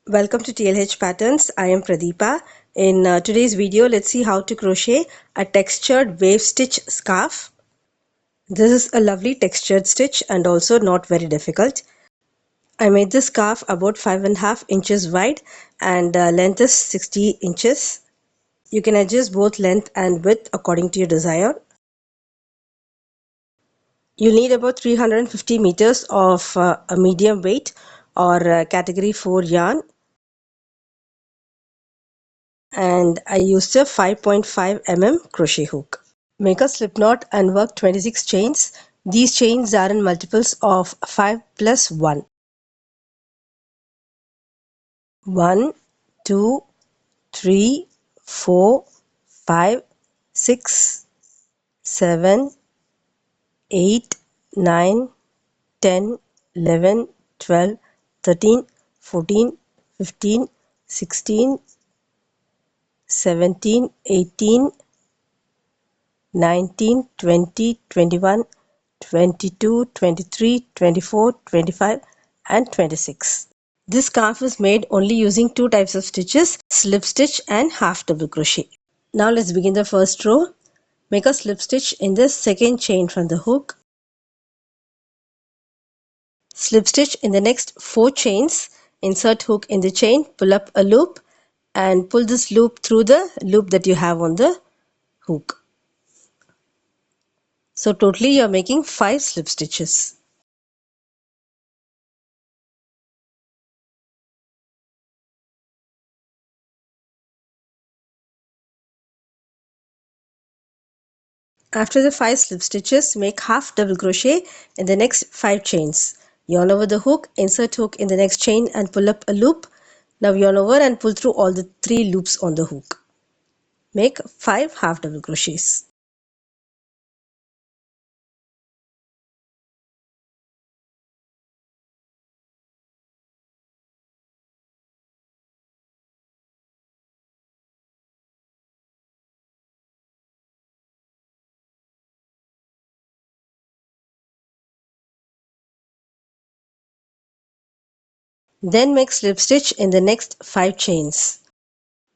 Welcome to TLH Patterns. I am Pradeepa. In today's video, let's see how to crochet a textured wave stitch scarf. This is a lovely textured stitch and also not very difficult. I made this scarf about 5.5 inches wide and length is 60 inches. You can adjust both length and width according to your desire. You'll need about 350 meters of a medium weight or category 4 yarn, and I used a 5.5 mm crochet hook. Make a slip knot and work 26 chains. These chains are in multiples of 5 plus 1. 1, 2, 3, 4, 5, 6, 7, 8, 9, 10, 11, 12, 13, 14, 15, 16, 17, 18, 19, 20, 21, 22, 23, 24, 25 and 26. This scarf is made only using two types of stitches, slip stitch and half double crochet. Now let's begin the first row. Make a slip stitch in the second chain from the hook. Slip stitch in the next 4 chains. Insert hook in the chain, pull up a loop and pull this loop through the loop that you have on the hook. So totally you are making 5 slip stitches. After the 5 slip stitches, make half double crochet in the next 5 chains. Yarn over the hook, insert hook in the next chain and pull up a loop. Now yarn over and pull through all the 3 loops on the hook. Make 5 half double crochets. Then make slip stitch in the next 5 chains.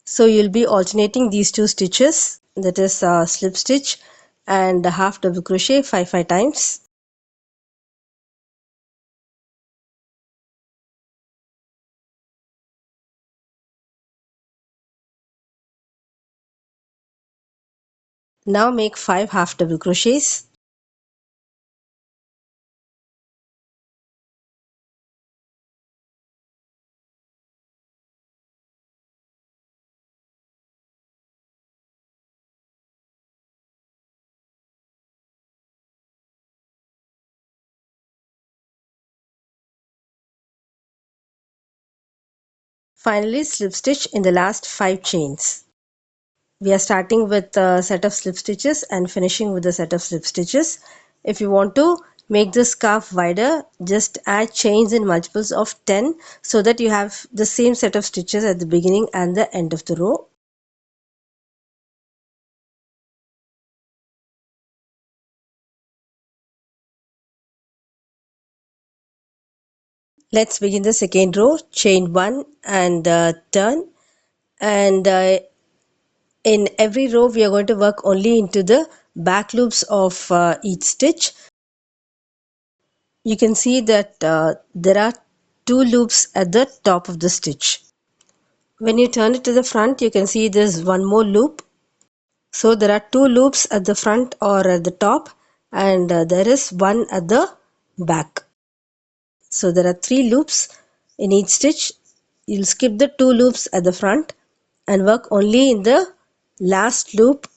So you'll be alternating these two stitches, that is slip stitch and half double crochet 5 times. Now make 5 half double crochets. Finally slip stitch in the last 5 chains. We are starting with a set of slip stitches and finishing with a set of slip stitches. If you want to make the scarf wider, just add chains in multiples of 10 so that you have the same set of stitches at the beginning and the end of the row. Let's begin the second row. Chain 1 and turn, and in every row we are going to work only into the back loops of each stitch. You can see that there are 2 loops at the top of the stitch. When you turn it to the front, you can see there's one more loop. So there are 2 loops at the front or at the top, and there is one at the back. So there are 3 loops in each stitch. You'll skip the 2 loops at the front and work only in the last loop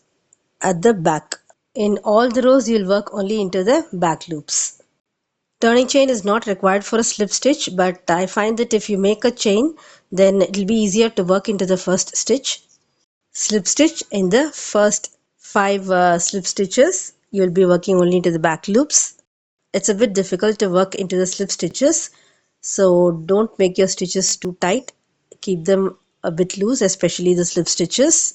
at the back. In all the rows, you'll work only into the back loops. Turning chain is not required for a slip stitch, but I find that if you make a chain, then it will be easier to work into the first stitch. Slip stitch in the first 5 slip stitches. You'll be working only into the back loops. It's a bit difficult to work into the slip stitches, so don't make your stitches too tight. Keep them a bit loose, especially the slip stitches.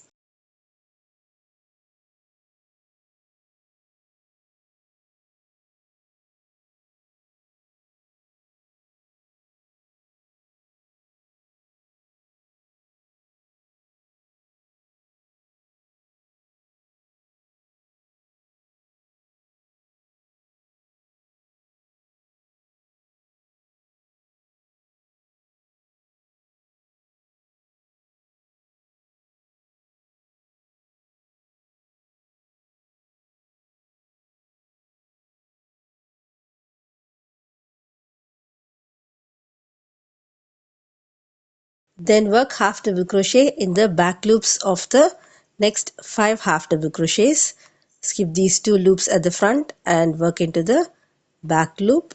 Then work half double crochet in the back loops of the next 5 half double crochets. Skip these 2 loops at the front and work into the back loop.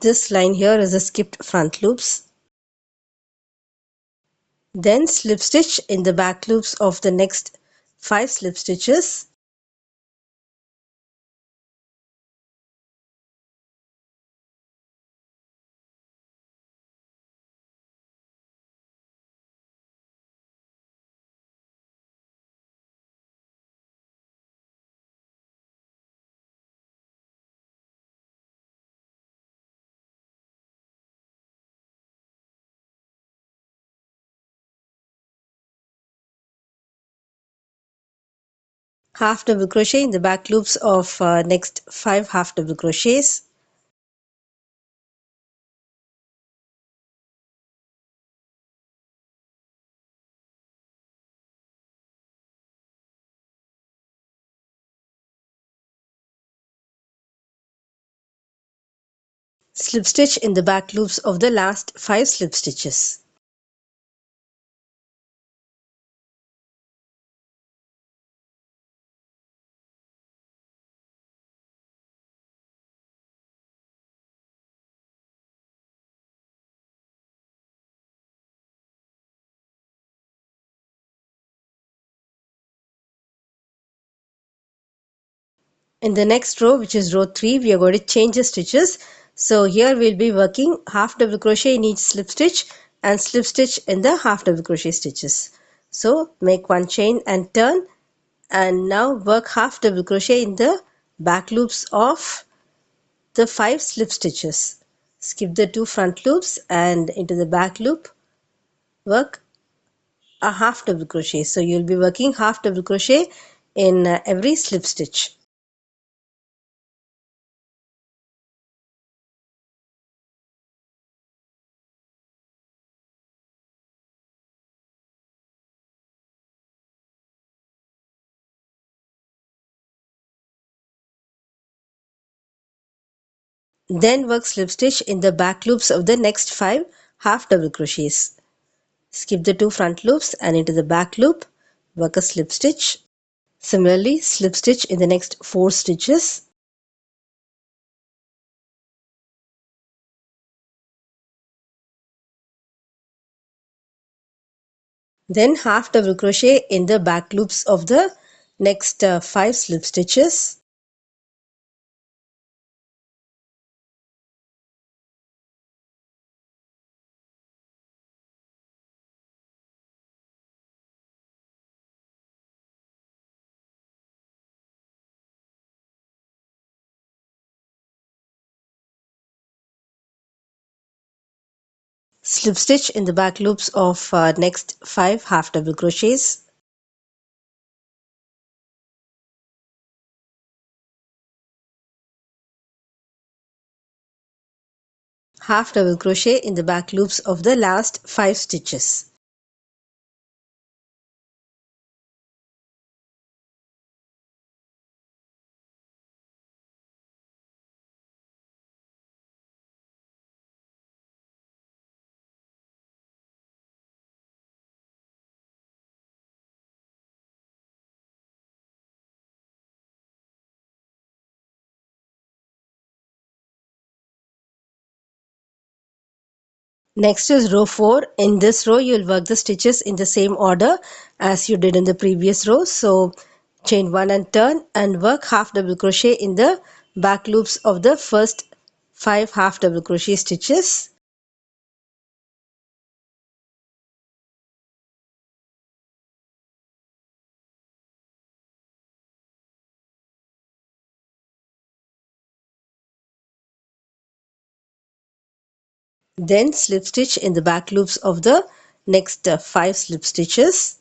This line here is a skipped front loops. Then slip stitch in the back loops of the next 5 slip stitches. Half double crochet in the back loops of next 5 half double crochets. Slip stitch in the back loops of the last 5 slip stitches. In the next row, which is row 3, we are going to change the stitches. So here we'll be working half double crochet in each slip stitch and slip stitch in the half double crochet stitches. So make one chain and turn, and now work half double crochet in the back loops of the 5 slip stitches. Skip the 2 front loops and into the back loop work a half double crochet. So you'll be working half double crochet in every slip stitch. Then work slip stitch in the back loops of the next 5 half double crochets. Skip the 2 front loops and into the back loop work a slip stitch. Similarly, slip stitch in the next 4 stitches. Then half double crochet in the back loops of the next 5 slip stitches. Slip stitch in the back loops of next 5 half double crochets. Half double crochet in the back loops of the last 5 stitches. Next is row 4. In this row you will work the stitches in the same order as you did in the previous row. So chain 1 and turn and work half double crochet in the back loops of the first 5 half double crochet stitches. Then slip stitch in the back loops of the next 5 slip stitches.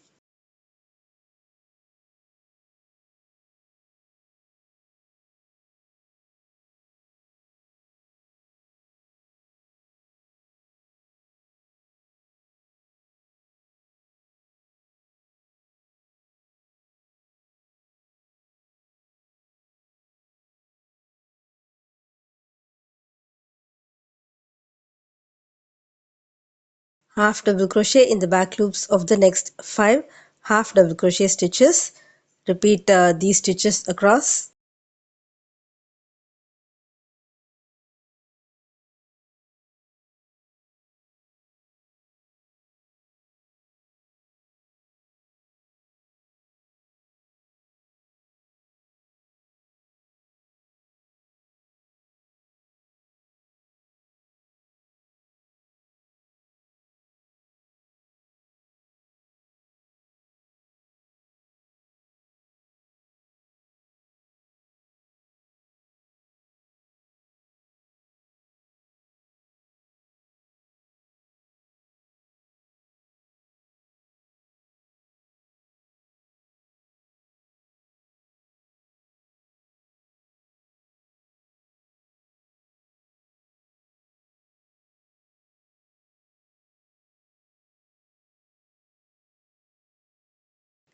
half double crochet in the back loops of the next 5 half double crochet stitches. Repeat these stitches across.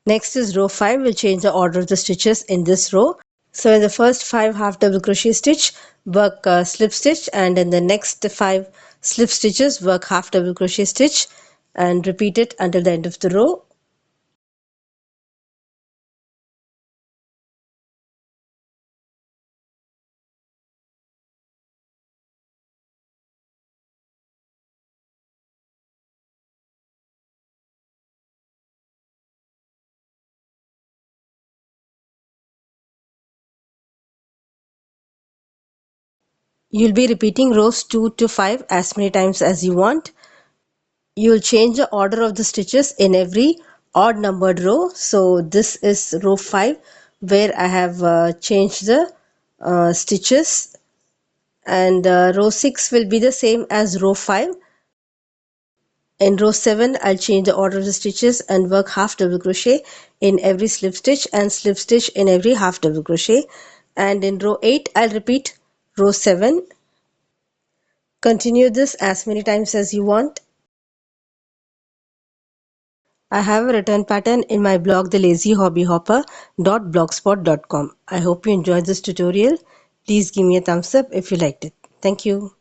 Next is row 5. We'll change the order of the stitches in this row. So in the first 5 half double crochet stitch, work slip stitch, and in the next 5 slip stitches, work half double crochet stitch, and repeat it until the end of the row. You'll be repeating rows 2 to 5 as many times as you want. You'll change the order of the stitches in every odd numbered row. So this is row 5 where I have changed the stitches, and row 6 will be the same as row 5. In row 7 I'll change the order of the stitches and work half double crochet in every slip stitch and slip stitch in every half double crochet, and in row 8 I'll repeat row 7. Continue this as many times as you want. I have a return pattern in my blog thelazyhobbyhopper.blogspot.com. I hope you enjoyed this tutorial. Please give me a thumbs up if you liked it. Thank you.